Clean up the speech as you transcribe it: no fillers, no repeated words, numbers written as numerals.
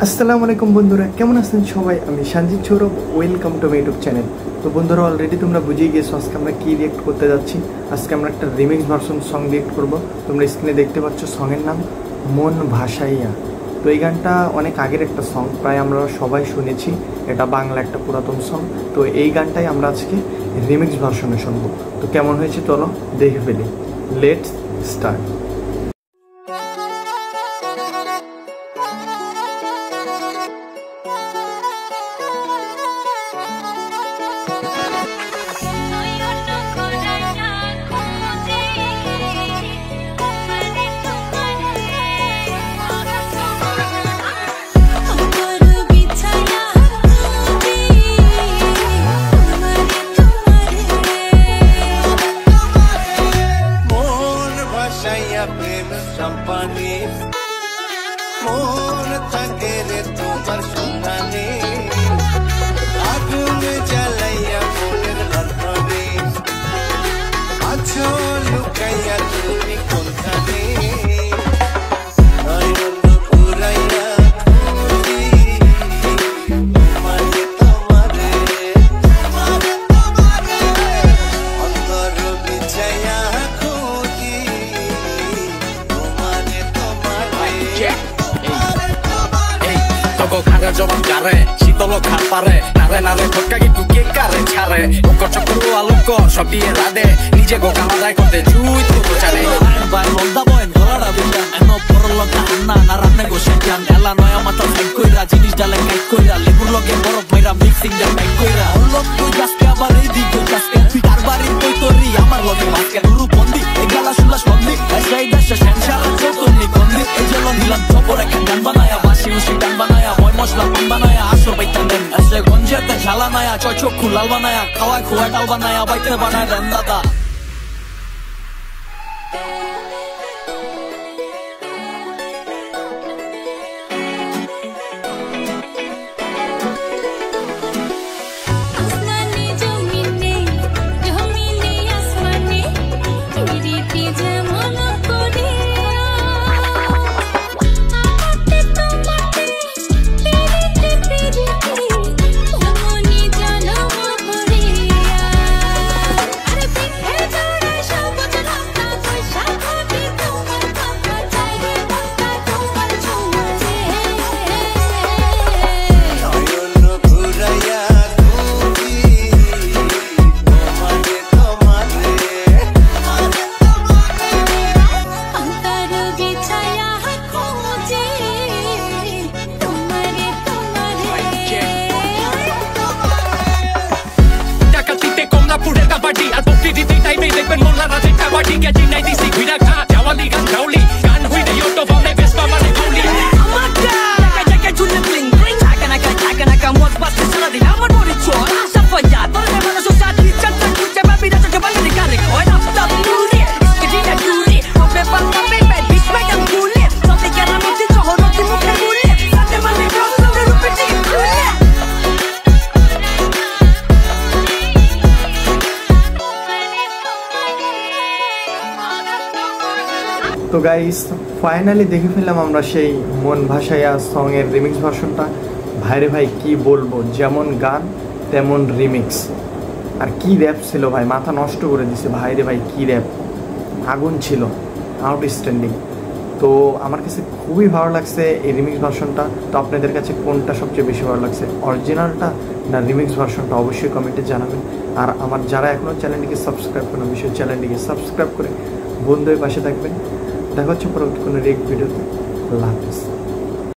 আসসালামু আলাইকুম বন্ধুরা, কেমন আছেন সবাই? আমি Sanjit Sourav, welcome to my YouTube channel. তো বন্ধুরা, অলরেডি তোমরা বুঝেই গেছো আজকে আমরা কী রিয়েক্ট করতে যাচ্ছি। আজকে আমরা একটা রিমিক্স ভার্সন সং রিয়েক্ট করব। তোমরা স্ক্রিনে দেখতে পাচ্ছ সঙের নাম মন ভাসাইয়া। তো এই গানটা অনেক আগের একটা সং, প্রায় আমরা সবাই শুনেছি। এটা বাংলা একটা পুরাতন সং। তো এই গানটাই আমরা আজকে রিমিক্স ভার্সনে শুনবো। তো কেমন হয়েছে চলো দেখে ফেলি। Let's start. প্রেম সম্পানে মন থাকে রে তোমার সন্ধানে, আগুন জ্বালাইয়া মনের লন্ঠনে আছো লুকাইয়া তুমি কোনখানে। জবান গারে শীতল খাপারে নারে নারে ঠোকাগি টুকে কারে ছাড়ে ওকর চক্র আলোক সব দিয়ে রাধে নিজে গো কামাদায় করতে জুই তো চালে বাই লন্দা বয় ধরা বিন্দান এনো পরলো কান্না না রাতে গো শেজান এলা নয়া মাথা সাইড কইরা জিনিস ডালে কাইট কইরা লেবুর লগে বরফ ভইরা মিক্সিং দা টাইট কইরা লোক কই গাছকে আবার এই দিক গাছকে ফিটার বাড়ি কই তোরি আমার লগে মাসকে নুরু বন্দি এই গালা শুনলা বন্দি এই দেশে সেনসারা চতুর্নি বন্দি এই জল নিলাম খবরে গান বানায়া বাসি উসি গান বানায়া মশলা পান বানায়া আসো বাইতেন দেন এসে গঞ্জেতে ঝালা নায়া চোখ লাল বানায়া খাওয়ায় খোয়া ডাল বানায়া বাইতে বানায় দেন দাদা। তো গাইস, ফাইনালি দেখে ফেললাম আমরা সেই মন ভাসাইয়া সঙের রিমিক্স ভার্সনটা। ভাইরে ভাই কি বলবো, যেমন গান তেমন রিমিক্স। আর কি র্যাপ ছিল ভাই, মাথা নষ্ট করে দিছে। ভাইরে ভাই কি র্যাপ, আগুন ছিল, আউটস্ট্যান্ডিং। তো আমার কাছে খুবই ভালো লাগছে এই রিমিক্স ভার্সনটা। তো আপনাদের কাছে কোনটা সবচেয়ে বেশি ভালো লাগছে, অরিজিনালটা না রিমিক্স ভার্সনটা? অবশ্যই কমেন্টে জানাবেন। আর আমার যারা এখনও চ্যানেলটিকে সাবস্ক্রাইব করেন, অবশ্যই চ্যানেলটিকে সাবস্ক্রাইব করে বন্ধু হয়ে পাশে থাকবেন। দেখা হচ্ছে পরবর্তী কোনো রিয়েক্ট ভিডিওতে। আল্লাহ হাফিজ।